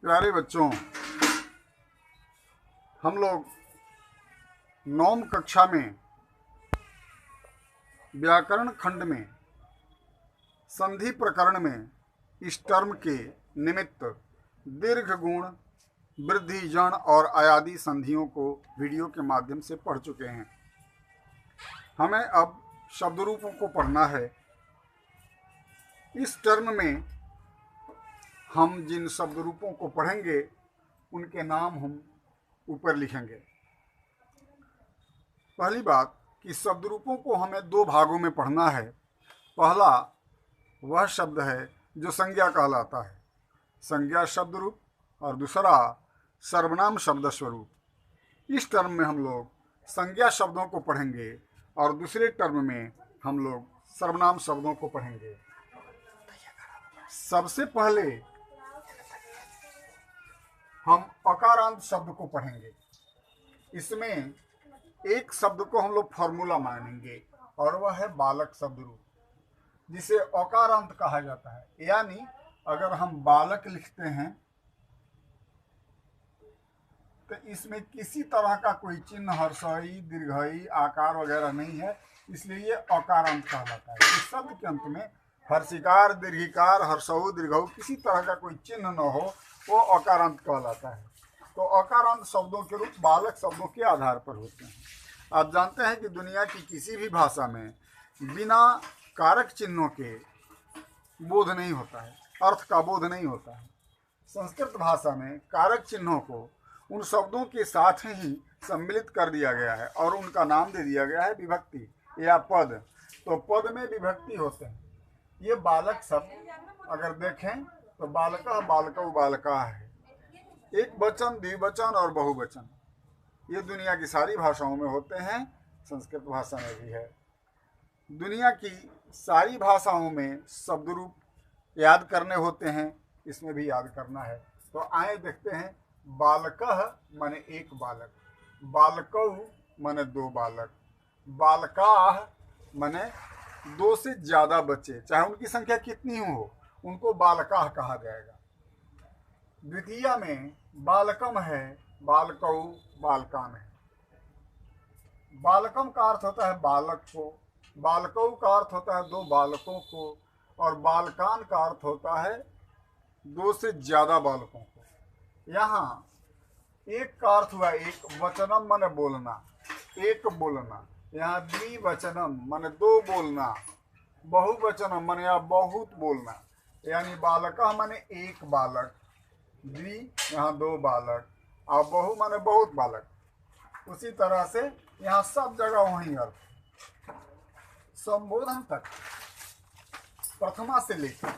प्यारे बच्चों, हम लोग नौम कक्षा में व्याकरण खंड में संधि प्रकरण में इस टर्म के निमित्त दीर्घ गुण, वृद्धि, जन और अयादि संधियों को वीडियो के माध्यम से पढ़ चुके हैं। हमें अब शब्द रूपों को पढ़ना है। इस टर्म में हम जिन शब्द रूपों को पढ़ेंगे उनके नाम हम ऊपर लिखेंगे। पहली बात कि शब्द रूपों को हमें दो भागों में पढ़ना है। पहला वह शब्द है जो संज्ञा कहलाता है, संज्ञा शब्द रूप, और दूसरा सर्वनाम शब्द स्वरूप। इस टर्म में हम लोग संज्ञा शब्दों को पढ़ेंगे और दूसरे टर्म में हम लोग सर्वनाम शब्दों को पढ़ेंगे। सबसे पहले हम अकारांत शब्द को पढ़ेंगे। इसमें एक शब्द को हम लोग फॉर्मूला मानेंगे और वह है बालक शब्द रूप, जिसे अकारांत कहा जाता है। यानी अगर हम बालक लिखते हैं तो इसमें किसी तरह का कोई चिन्ह, हर्षई, दीर्घई, आकार वगैरह नहीं है, इसलिए ये अकारांत कहलाता है। इस शब्द के अंत में हर्षिकार, दीर्घिकार, हर्षऊ, दीर्घऊ किसी तरह का कोई चिन्ह न हो, वो अकारांत कहलाता है। तो अकारांत शब्दों के रूप बालक शब्दों के आधार पर होते हैं। आप जानते हैं कि दुनिया की किसी भी भाषा में बिना कारक चिन्हों के बोध नहीं होता है, अर्थ का बोध नहीं होता है। संस्कृत भाषा में कारक चिन्हों को उन शब्दों के साथ ही सम्मिलित कर दिया गया है और उनका नाम दे दिया गया है विभक्ति या पद। तो पद में विभक्ति होते हैं। ये बालक शब्द अगर देखें तो बालका, बालकौ, बालका है। एक वचन, द्विवचन और बहुवचन ये दुनिया की सारी भाषाओं में होते हैं, संस्कृत भाषा में भी है। दुनिया की सारी भाषाओं में शब्द रूप याद करने होते हैं, इसमें भी याद करना है। तो आए देखते हैं। बालकः माने एक बालक, बालकौ माने दो बालक, बालकाः माने दो से ज्यादा बच्चे, चाहे उनकी संख्या कितनी हो, उनको बालकाः कहा जाएगा। द्वितीय में बालकम है, बालकौ, बालकान है। बालकम का अर्थ होता है बालक को, बालकौ का अर्थ होता है दो बालकों को, और बालकान का अर्थ होता है दो से ज्यादा बालकों को। यहाँ एक का अर्थ हुआ एक, वचनम माने बोलना, एक बोलना। यहाँ द्विवचनम माने दो बोलना, बहुवचनम माने या बहुत बोलना। यानी बालका माने एक बालक, द्वि यहाँ दो बालक, और बहु माने बहुत बालक। उसी तरह से यहाँ सब जगह वही अर्थ। संबोधन तक प्रथमा से लेकर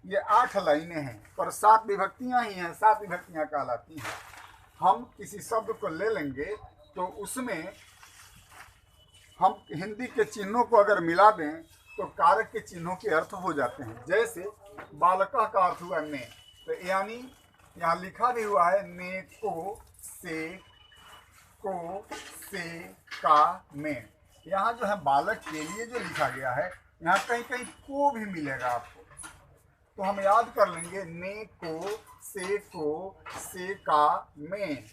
ये 8 लाइनें हैं, पर 7 विभक्तियां ही हैं, 7 विभक्तियां कहलाती हैं। हम किसी शब्द को ले लेंगे तो उसमें हम हिंदी के चिन्हों को अगर मिला दें तो कारक के चिन्हों के अर्थ हो जाते हैं। जैसे बालका का अर्थ हुआ ने, तो यानी यहाँ लिखा भी हुआ है ने को से का में। यहाँ जो है बालक के लिए जो लिखा गया है, यहाँ कहीं कहीं को भी मिलेगा आपको, तो हम याद कर लेंगे ने को से का में।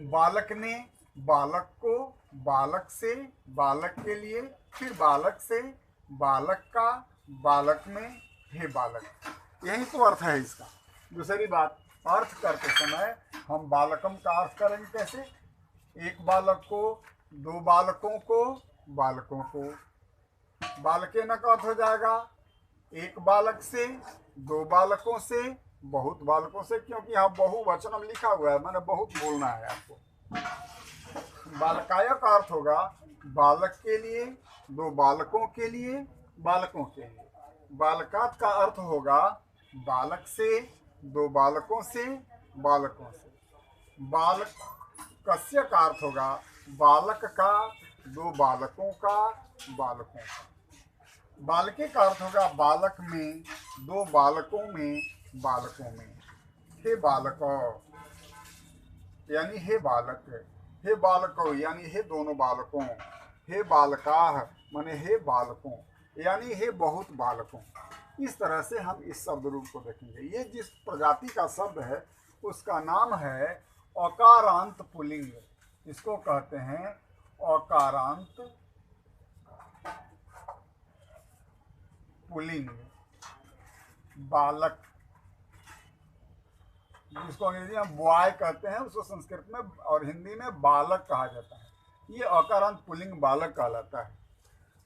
बालक ने, बालक को, बालक से, बालक के लिए, फिर बालक से, बालक का, बालक में, हे बालक। यही तो अर्थ है इसका। दूसरी बात, अर्थ करते समय हम बालकम का अर्थ करेंगे कैसे? एक बालक को, दो बालकों को, बालकों को। बालके न का अर्थ हो जाएगा एक बालक से, दो बालकों से, बहुत बालकों से, क्योंकि यहाँ बहुवचनम लिखा हुआ है, मैंने बहुत बोलना है आपको। बालकाय का अर्थ होगा बालक के लिए, दो बालकों के लिए, बालकों के लिए। बालकात का अर्थ होगा बालक से, दो बालकों से, बालकों से। बालक कस्य का अर्थ होगा बालक का, दो बालकों का, बालकों का। बालके का अर्थ होगा बालक में, दो बालकों में, बालकों में। हे बालक यानी हे बालक, हे बालको यानी हे दोनों बालकों, हे बालकाः माने हे बालकों। यानी हे बहुत बालकों। इस तरह से हम इस शब्द रूप को देखेंगे। ये जिस प्रजाति का शब्द है उसका नाम है अकारांत पुल्लिंग। इसको कहते हैं अकारांत पुल्लिंग। बालक, जिसको अंग्रेजी में बॉय कहते हैं, उसको संस्कृत में और हिंदी में बालक कहा जाता है। ये अकारांत पुल्लिंग बालक कहलाता है।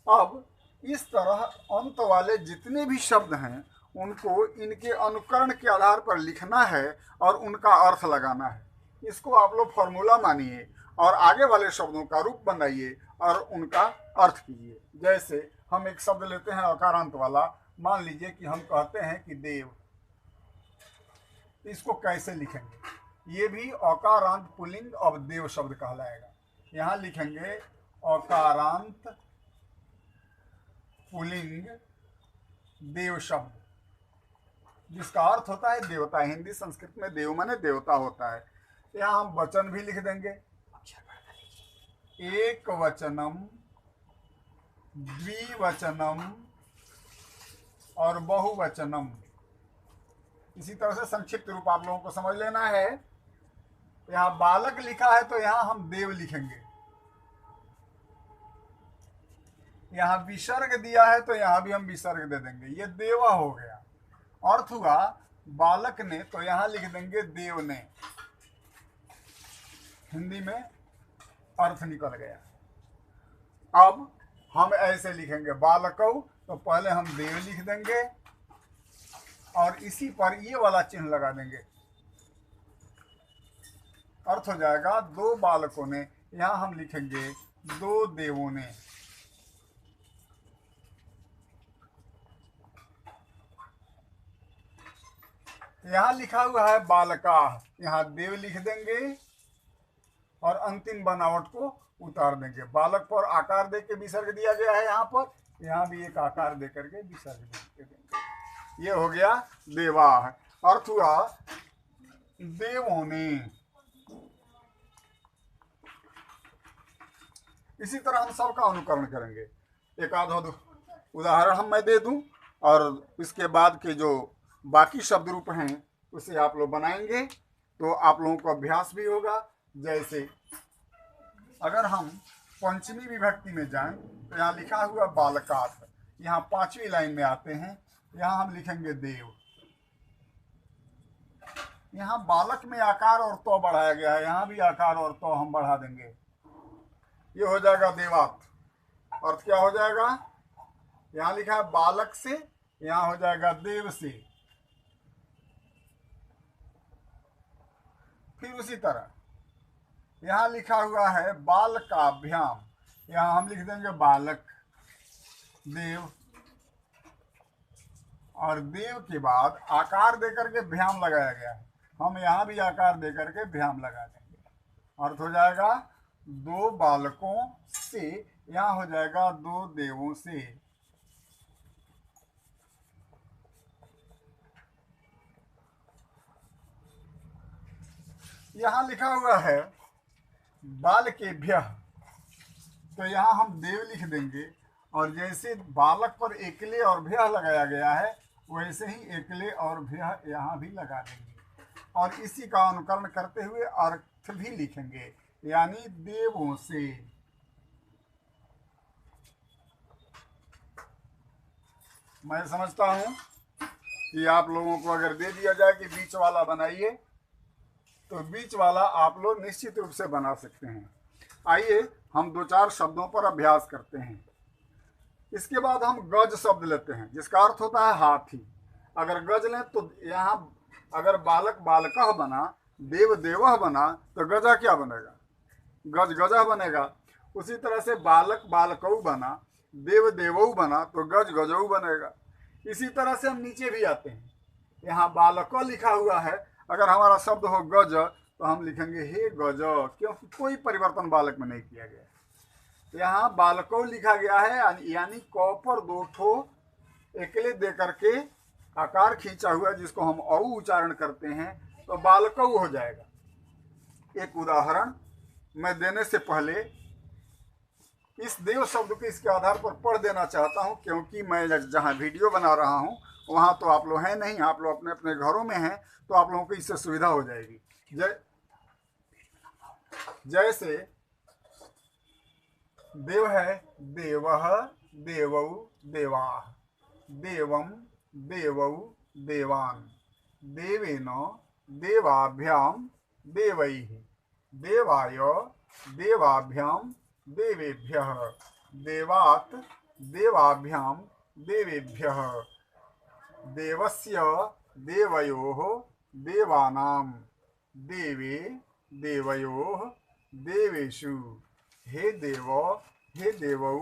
अब इस तरह अंत वाले जितने भी शब्द हैं उनको इनके अनुकरण के आधार पर लिखना है और उनका अर्थ लगाना है। इसको आप लोग फॉर्मूला मानिए और आगे वाले शब्दों का रूप बनाइए और उनका अर्थ कीजिए। जैसे हम एक शब्द लेते हैं अकारांत वाला, मान लीजिए कि हम कहते हैं कि देव। इसको कैसे लिखेंगे? ये भी अकारांत पुल्लिंग अब देव शब्द कहलाएगा। यहाँ लिखेंगे अकारांत पुल्लिंग देव शब्द, जिसका अर्थ होता है देवता। हिंदी संस्कृत में देव माने देवता होता है। यहाँ हम वचन भी लिख देंगे, एक वचनम, द्विवचनम और बहुवचनम। इसी तरह से संक्षिप्त रूप आप लोगों को समझ लेना है। यहाँ बालक लिखा है तो यहाँ हम देव लिखेंगे। यहाँ विसर्ग दिया है तो यहाँ भी हम विसर्ग दे देंगे। ये देवा हो गया। अर्थ हुआ बालक ने, तो यहाँ लिख देंगे देव ने। हिंदी में अर्थ निकल गया। अब हम ऐसे लिखेंगे बालकौ, तो पहले हम देव लिख देंगे और इसी पर ये वाला चिन्ह लगा देंगे। अर्थ हो जाएगा दो बालकों ने। यहाँ हम लिखेंगे दो देवों ने। यहाँ लिखा हुआ है बालका, यहाँ देव लिख देंगे और अंतिम बनावट को उतार देंगे। बालक पर आकार दे के विसर्ग दिया गया है, यहाँ भी एक आकार दे करके विसर्ग दे देंगे। ये हो गया देवा। अर्थ हुआ देवों ने। इसी तरह हम सबका अनुकरण करेंगे। एक आधा उदाहरण मैं दे दूं और इसके बाद के जो बाकी शब्द रूप हैं उसे आप लोग बनाएंगे तो आप लोगों को अभ्यास भी होगा। जैसे अगर हम पंचमी विभक्ति में जाएं तो यहाँ लिखा हुआ बालकात, यहाँ 5वीं लाइन में आते हैं। यहाँ हम लिखेंगे देव। यहाँ बालक में आकार और तो बढ़ाया गया है, यहाँ भी आकार और तो हम बढ़ा देंगे। ये हो जाएगा देवात। अर्थ क्या हो जाएगा? यहाँ लिखा है बालक से, यहाँ हो जाएगा देव से। फिर उसी तरह यहाँ लिखा हुआ है बालकाभ्याम, यहाँ हम लिख देंगे बालक देव और देव के बाद आकार देकर के भ्याम लगाया गया है। हम यहाँ भी आकार देकर के भ्याम लगा देंगे। अर्थ हो जाएगा दो बालकों से, यहाँ हो जाएगा दो देवों से। यहाँ लिखा हुआ है बाल के भ्य, तो यहाँ हम देव लिख देंगे और जैसे बालक पर एकले और भ्य लगाया गया है वैसे ही एकले और भ्य यहाँ भी लगा देंगे और इसी का अनुकरण करते हुए अर्थ भी लिखेंगे, यानी देवों से। मैं समझता हूँ कि आप लोगों को अगर दे दिया जाए कि बीच वाला बनाइए तो बीच वाला आप लोग निश्चित रूप से बना सकते हैं। आइए हम 2-4 शब्दों पर अभ्यास करते हैं। इसके बाद हम गज शब्द लेते हैं जिसका अर्थ होता है हाथी। अगर गज लें तो यहाँ अगर बालक बालकः बना, देव देवः बना तो गजा क्या बनेगा? गज गजः बनेगा। उसी तरह से बालक बालकौ बना, देव देवौ बना तो गज गजौ बनेगा। इसी तरह से हम नीचे भी आते हैं। यहाँ बालक लिखा हुआ है, अगर हमारा शब्द हो गज तो हम लिखेंगे हे गज, क्योंकि कोई परिवर्तन बालक में नहीं किया गया। यहाँ बालकौ लिखा गया है यानी क पर 2 ठो एकले दे करके आकार खींचा हुआ जिसको हम औ उच्चारण करते हैं तो बालकौ हो जाएगा। एक उदाहरण मैं देने से पहले इस देव शब्द को इसके आधार पर पढ़ देना चाहता हूँ, क्योंकि मैं जहाँ वीडियो बना रहा हूँ वहाँ तो आप लोग हैं नहीं, आप लोग अपने अपने घरों में हैं, तो आप लोगों को इससे सुविधा हो जाएगी। जैसे देव है देवः, देवौ, देवाः, देवं, देवौ, देवान्, देवेन, देवाभ्यां, देवैः, देवाय, देवाभ्यां, देवेभ्यः, देवात्, देवाभ्यां, देवेभ्यः, देवस्य, देवयोः, देवानां, देवे, देवयोः, देवेषु, हे देव, हे देवौ,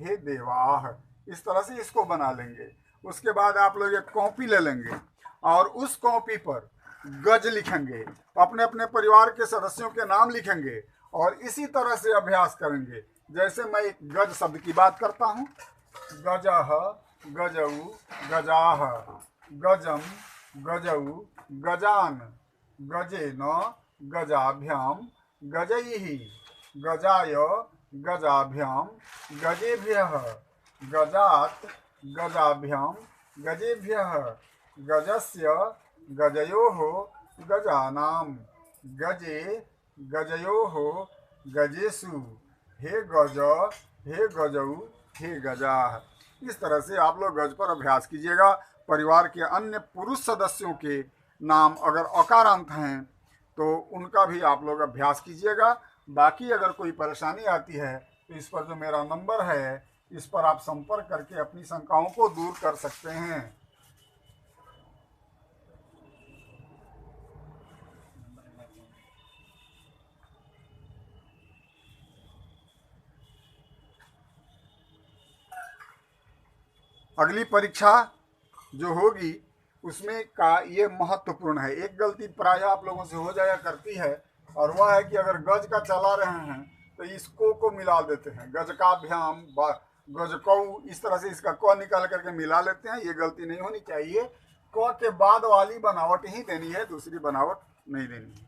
हे देवाः। इस तरह से इसको बना लेंगे। उसके बाद आप लोग एक कॉपी ले लेंगे और उस कॉपी पर गज लिखेंगे, अपने अपने परिवार के सदस्यों के नाम लिखेंगे और इसी तरह से अभ्यास करेंगे। जैसे मैं एक गज शब्द की बात करता हूँ, गजः, गजौ, गजाः, गजम, गजौ, गजान, गजेन, गजाभ्यां, गजैः, गजाय, गजाभ्यां, गजेभ्यः, गजात्, गजाभ्यां, गजेभ्यः, गजस्य, गजयोः, गजानां, गजे, गजयोः, गजेषु, हे गज, हे गजौ, हे गजाः। इस तरह से आप लोग गज पर अभ्यास कीजिएगा। परिवार के अन्य पुरुष सदस्यों के नाम अगर अकारांत हैं तो उनका भी आप लोग अभ्यास कीजिएगा। बाकी अगर कोई परेशानी आती है तो इस पर जो मेरा नंबर है, इस पर आप संपर्क करके अपनी शंकाओं को दूर कर सकते हैं। अगली परीक्षा जो होगी उसमें का ये महत्वपूर्ण है। एक गलती प्रायः आप लोगों से हो जाया करती है, और वह है कि अगर गज का चला रहे हैं तो इसको को मिला देते हैं, गज का भ्याम, गज कौ, इस तरह से इसका क निकाल करके मिला लेते हैं। ये गलती नहीं होनी चाहिए। क के बाद वाली बनावट ही देनी है, दूसरी बनावट नहीं देनी है।